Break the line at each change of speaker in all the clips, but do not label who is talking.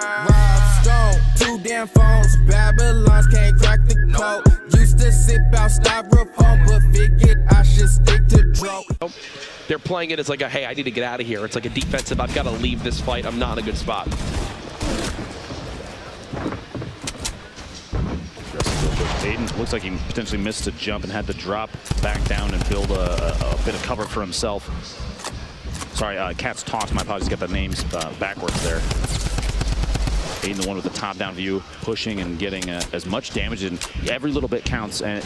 Rob Stone, 2 damn phones, Babylons can't crack the code. Used to sip out styrofoam, but figured I should stick to dope.
They're playing it as like a, hey, I need to get out of here. It's like a defensive, I've got to leave this fight. I'm not in a good spot.
Aiden looks like he potentially missed a jump and had to drop back down and build a bit of cover for himself. Sorry, Cat's Talks, my apologies, got the names backwards there. Aiden, the one with the top-down view, pushing and getting as much damage, and every little bit counts. And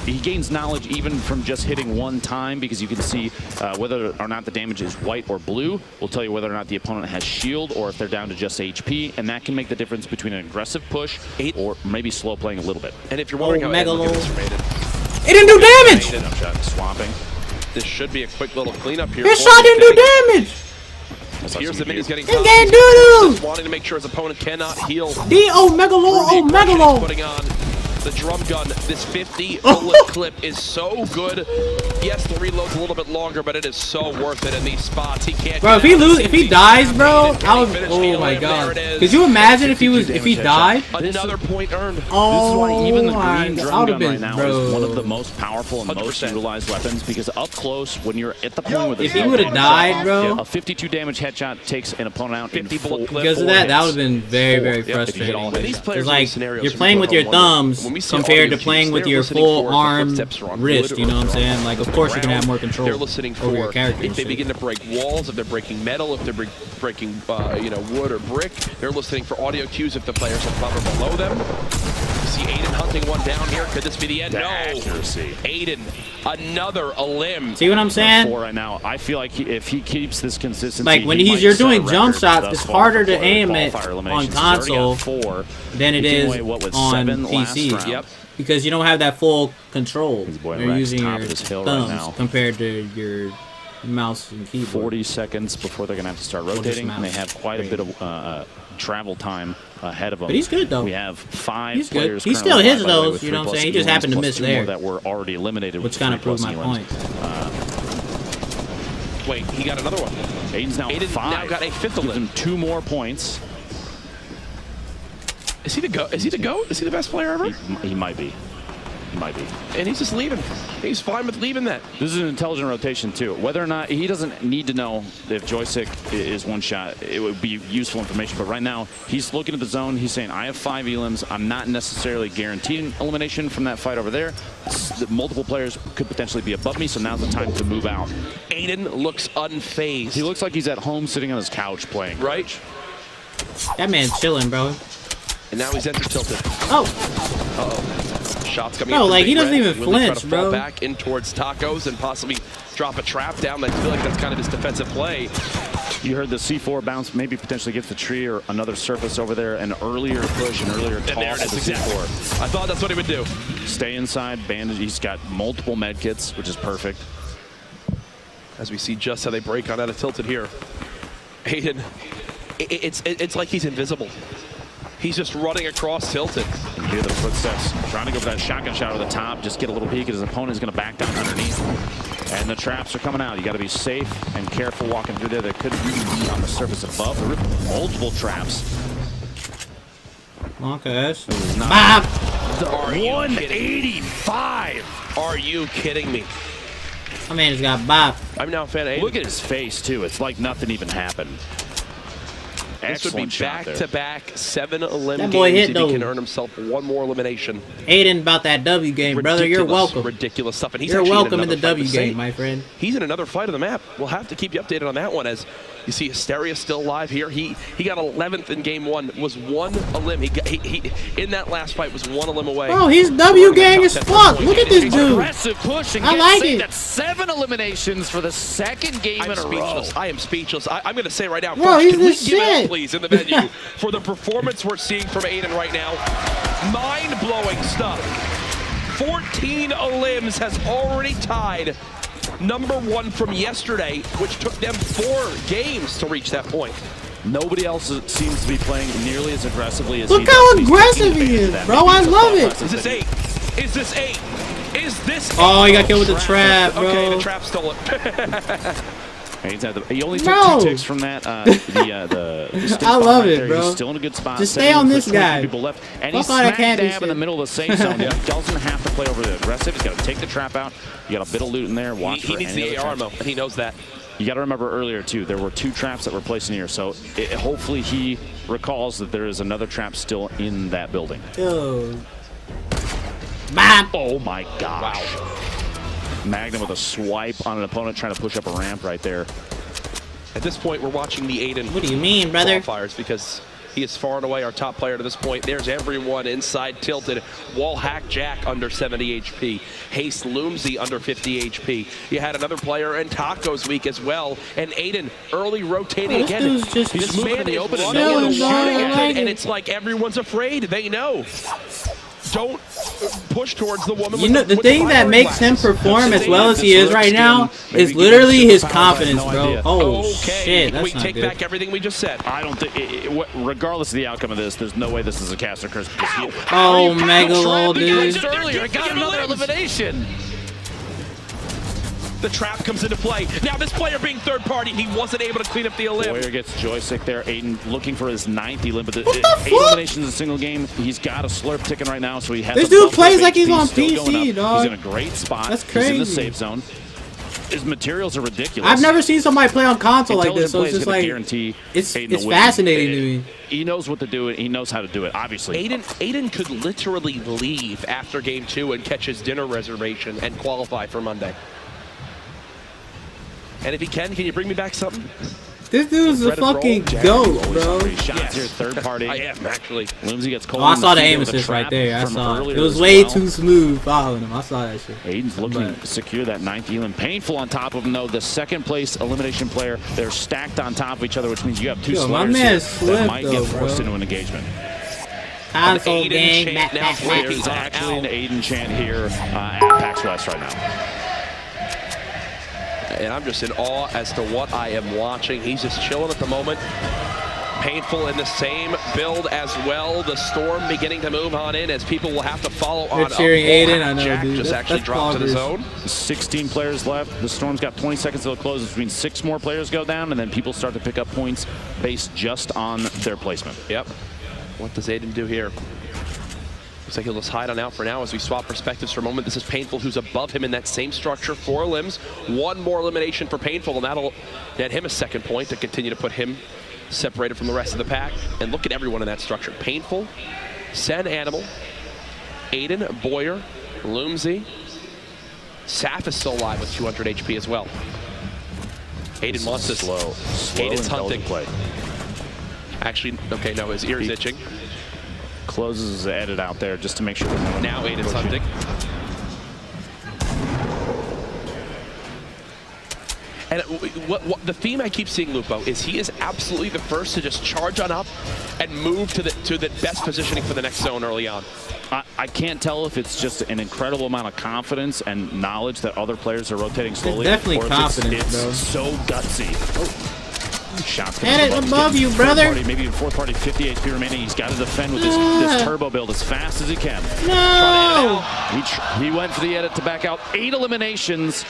he gains knowledge even from just hitting one time, because you can see whether or not the damage is white or blue will tell you whether or not the opponent has shield or if they're down to just HP, and that can make the difference between an aggressive push or maybe slow playing a little bit.
And if you're wondering how
it didn't do damage!
Swamping.
This should be a quick little cleanup here.
His shot didn't do damage!
Here's the minis getting
doo-doo!
wanting to make sure his opponent cannot heal.
Megalo!
Putting on the drum gun. This 50 bullet clip is so good. Yes, the reload's a little bit longer, but it is so worth it in these spots. He can't.
Bro, if he dies, bro, oh my god. Could you imagine if he died?
Another point earned.
Oh,
this is why even the green drum gun
been,
right now is one of the most powerful and 100%. Most utilized weapons, because up close, when you're at the point where
if he would have died, bro,
a 52 damage headshot takes an opponent out
50
in
bullet clip.
Because of that, that would have been very, very frustrating. It's like you're playing with your thumbs compared to playing with your full arm wrist. You know what I'm saying? Like, of course, you're gonna have more control.
They're listening for
your character.
if they begin to break walls, if they're breaking metal, if they're breaking you know, wood or brick. They're listening for audio cues if the players are covered below them. You see Aiden hunting one down here. Could this be the end? No.
Accuracy.
Aiden, another a limb.
See what I'm saying?
Right now, I feel like if he keeps this consistency,
like when you're doing jump shots, it's harder to aim it on console than it is on PC.
Yep.
Because you don't have that full control. You're using your thumbs
right
compared to your mouse and keyboard.
40 seconds before they're going to have to start rotating, and they have quite a bit of travel time ahead of them.
But he's good, though.
We have 5 players.
He still hits those, you know what I'm saying? He just happened to miss there.
That were already eliminated.
Which kind of proved my point.
Wait, he got another one.
Aiden's now 5.
Now got a 5th of
them. Gives him 2 more points.
Is he the GOAT? Is he the GOAT? Is he the best player ever?
He might be. He might be.
And he's just leaving. He's fine with leaving that.
This is an intelligent rotation, too. Whether or not, he doesn't need to know if joystick is one shot. It would be useful information. But right now, he's looking at the zone. He's saying, I have 5 elims. I'm not necessarily guaranteed elimination from that fight over there. Multiple players could potentially be above me, so now's the time to move out.
Aiden looks unfazed.
He looks like he's at home sitting on his couch playing.
Right?
That man's chilling, bro.
And now he's entered tilted.
Oh.
Uh-oh. Shots coming
in. No, like, he doesn't
red.
even flinch,
try to
bro.
Fall back in towards tacos and possibly drop a trap down. I feel like that's kind of his defensive play.
You heard the C4 bounce, maybe potentially gets the tree or another surface over there. An earlier push, an earlier toss.
And there it is, exactly.
C4.
I thought that's what he would do.
Stay inside, bandage. He's got multiple med kits, which is perfect.
As we see just how they break on out of tilted here. Aiden, it's like he's invisible. He's just running across tilted.
You hear the footsteps, trying to go for that shotgun shot over the top, just get a little peek at his opponent. Is going to back down underneath. And the traps are coming out. You got to be safe and careful walking through there. They could be on the surface above. There are multiple traps.
Okay.
Bop! 185!
Are you kidding me?
My man just got bop.
I'm now a fan of Aiden.
Look at his face, too. It's like nothing even happened.
This would be back-to-back 7 elim
that boy
games
hit
if he can earn himself 1 more elimination.
Aiden about that W game, brother. You're welcome.
Ridiculous stuff. And he's
You're welcome in the W game, my friend.
He's in another fight of the map. We'll have to keep you updated on that one. As you see, Hysteria still alive here. He got 11th in game 1. Was 1 elim. He in that last fight was 1 elim away.
Oh, he's W gang as fuck. Look at this dude.
Aggressive push and
I like it.
That's 7 eliminations for the 2nd game in a row.
I am speechless. I'm going to say right now,
bro,
Coach,
he's
can
the
we
shit.
give it up, please, in the venue for the performance we're seeing from Aiden right now. Mind-blowing stuff. 14 elims has already tied #1 from yesterday, which took them 4 games to reach that point.
Nobody else seems to be playing nearly as aggressively as
Look how aggressive he is, bro. I love it.
Is this 8? Is this 8? Is this 8?
Oh, he got killed with the trap, bro.
Okay, the trap stole it.
He only took 2 ticks from that.
I love it, bro.
He's still in a good spot.
Just stay on this guy.
People left, and he's smack dab in the middle of the safe zone. He doesn't have to play over the aggressive. He's got to take the trap out. You got a bit of loot in there. Watch
he needs the AR ammo, and he knows that.
You got to remember earlier too, there were 2 traps that were placed in here, so hopefully he recalls that there is another trap still in that building.
Yo.
Oh my gosh. Wow. Magnum with a swipe on an opponent trying to push up a ramp right there.
At this point, we're watching the Aiden.
What do you mean, brother?
Qualifiers because he is far and away our top player to this point. There's everyone inside tilted. Wall hack Jack under 70 HP. Haste Loomsy under 50 HP. You had another player in Taco's week as well. And Aiden early rotating again.
He's
moving in the open and it's like everyone's afraid. They know. Don't push towards the woman.
You know, the thing that makes him perform as well as he is right now is literally his confidence, bro. Oh shit, that's
we take back everything we just said.
I don't think, regardless of the outcome of this, there's no way this is a caster curse.
Oh, Megalo, dude.
Earlier, got another elimination. The trap comes into play. Now this player being third party, he wasn't able to clean up the elim.
Warrior gets joystick there. Aiden looking for his 9th elim, but 8 eliminations in a single game. He's got a slurp ticking right now, so he has.
This dude plays like he's on PC, dog.
He's in a great spot.
That's crazy.
He's in the safe zone. His materials are ridiculous.
I've never seen somebody play on console like this, so it's just like it's fascinating to me.
He knows what to do, and he knows how to do it. Obviously,
Aiden could literally leave after game 2 and catch his dinner reservation and qualify for Monday. And if he can you bring me back something?
This dude's a fucking goat, bro.
Shots here, third party.
I am, actually.
Loomsy gets cold.
Oh, I saw the aim assist right there. I saw it. It was way too smooth following him. I saw that shit.
Aiden's looking to secure that 9th elim. Painful on top of him, though. The second place elimination player, they're stacked on top of each other, which means you have 2 slurs that might get forced into an engagement.
Console gang.
There's actually an Aiden chant here at PAX West right now.
And I'm just in awe as to what I am watching. He's just chilling at the moment. Painful in the same build as well. The storm beginning to move on in as people will have to follow on.
They're cheering Aiden. I know,
Jack
dude.
just actually dropped to the zone.
16 players left. The storm's got 20 seconds till it closes, which means 6 more players go down, and then people start to pick up points based just on their placement.
Yep. What does Aiden do here? Looks like he'll just hide on out for now as we swap perspectives for a moment. This is Painful, who's above him in that same structure. 4 limbs, 1 more elimination for Painful, and that'll net him a 2nd point to continue to put him separated from the rest of the pack. And look at everyone in that structure. Painful, Sen Animal, Aiden, Boyer, Loomsy. Saf is still alive with 200 HP as well. Aiden wants this.
Slow
Aiden's hunting.
Play.
Actually, okay, no, his ear's itching.
Closes his edit out there just to make sure.
Now Aiden's hunting. And what the theme I keep seeing, Lupo, is he is absolutely the first to just charge on up and move to the best positioning for the next zone early on.
I can't tell if it's just an incredible amount of confidence and knowledge that other players are rotating slowly.
It's definitely confidence,
bro.
It's
so gutsy. Oh. Shots
and it above you, brother.
Party, maybe even 4th party, 50 HP remaining. He's got to defend with this turbo build as fast as he can.
No!
He went for the edit to back out. 8 eliminations.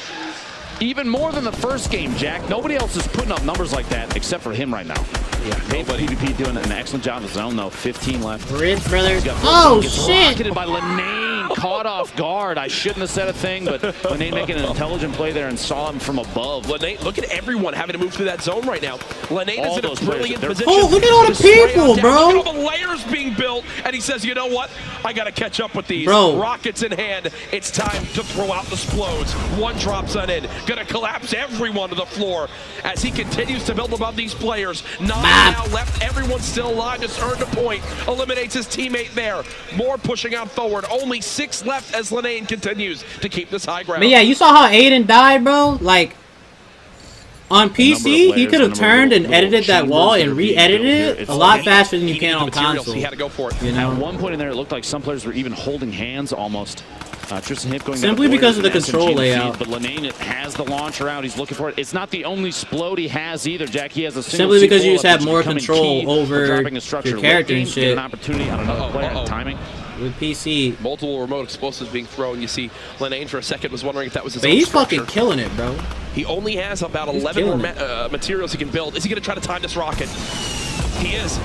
Even more than the first game, Jack. Nobody else is putting up numbers like that except for him right now. Yeah, nobody. PvP doing an excellent job of his own, though. 15 left.
Rich, brother. Oh, shit.
Rocketed by Lenane, caught off guard. I shouldn't have said a thing, but Lenane making an intelligent play there and saw him from above.
Lenane, look at everyone having to move through that zone right now. Lenane is in a brilliant position.
Oh, look at all the people, bro.
Look at all the layers being built, and he says, you know what? I got to catch up with these.
Bro.
Rockets in hand. It's time to throw out the explodes. 1 drops on in. Gonna collapse everyone to the floor as he continues to build above these players. 9 now left. Everyone's still alive. Just earned a point. Eliminates his teammate there. More pushing out forward. Only 6 left as Lenane continues to keep this high ground.
But yeah, you saw how Aiden died, bro? Like, on PC, he could have turned and edited that wall and re-edited it a lot faster than you can on console.
He had to go for it.
You know?
At one point in there, it looked like some players were even holding hands almost. Tristan Hip going
simply because of the control layout.
But Lenane has the launcher out. He's looking for it. It's not the only explode he has either, Jack. He has a single
simply because you just have more control over your character and shit.
An opportunity on another player. Timing.
with PC.
Multiple remote explosives being thrown. You see Lenane for a second was wondering if that was his
But
own
he's
structure.
fucking killing it, bro.
He only has about 11 more materials he can build. Is he going to try to time this rocket? He is.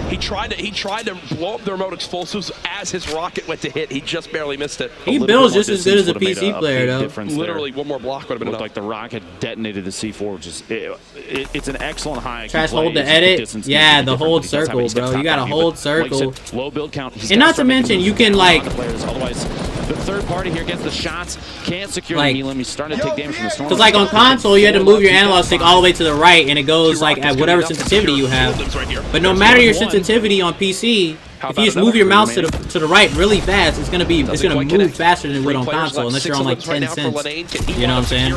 He tried to blow up the remote explosives as his rocket went to hit. He just barely missed it.
He builds just as good as a PC player, though.
Literally, one more block would have been enough.
Like the rocket detonated the C4, which is it's an excellent high.
Trash hold to edit. Yeah, the hold circle, bro. You got to hold circle.
Like said, low build count.
And not to mention, you can like.
Otherwise, the third party here gets the shots, can't secure the Elim. He's starting to take damage from the storm.
Because like on console, you had to move your analog stick all the way to the right, and it goes like at whatever sensitivity you have. But no matter your sensitivity on PC, if you just move your mouse to the right really fast, it's gonna move faster than it would on console, unless you're on like 10 cents. You know what I'm saying?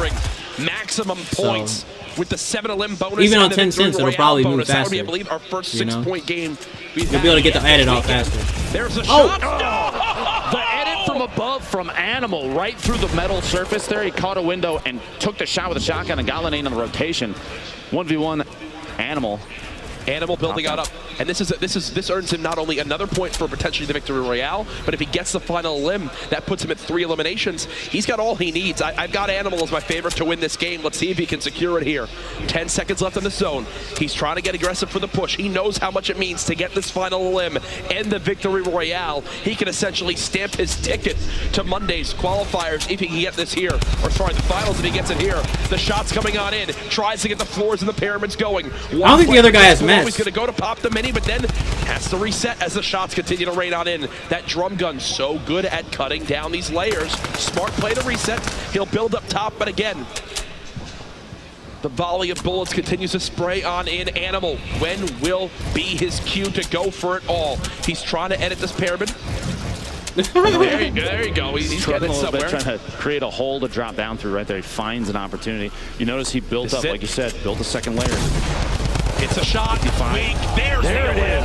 Maximum points with the 7 Elim bonus.
Even on 10 cents, it'll probably move faster.
That would be, I believe, our first 6-point game.
You'll be able to get the edit off faster.
There's a shot.
The edit from above from Animal right through the metal surface there. He caught a window and took the shot with a shotgun and got Lenane on the rotation. 1v1 Animal.
Animal building out up, and this earns him not only another point for potentially the victory royale, but if he gets the final elim, that puts him at 3 eliminations. He's got all he needs. I've got Animal as my favorite to win this game. Let's see if he can secure it here. 10 seconds left in the zone. He's trying to get aggressive for the push. He knows how much it means to get this final elim and the victory royale. He can essentially stamp his ticket to Monday's qualifiers if he can get this here, or sorry, the finals if he gets it here. The shot's coming on in. Tries to get the floors and the pyramids going.
I don't think the other guy has met.
He's going to go to pop the mini, but then has to reset as the shots continue to rain on in. That drum gun so good at cutting down these layers. Smart play to reset. He'll build up top, but again, the volley of bullets continues to spray on in. Animal, when will be his cue to go for it all? He's trying to edit this pyramid. There you go. He's getting it somewhere.
Trying to create a hole to drop down through right there. He finds an opportunity. You notice he built up, like you said, built a second layer.
It's a shot. Weak. There it is.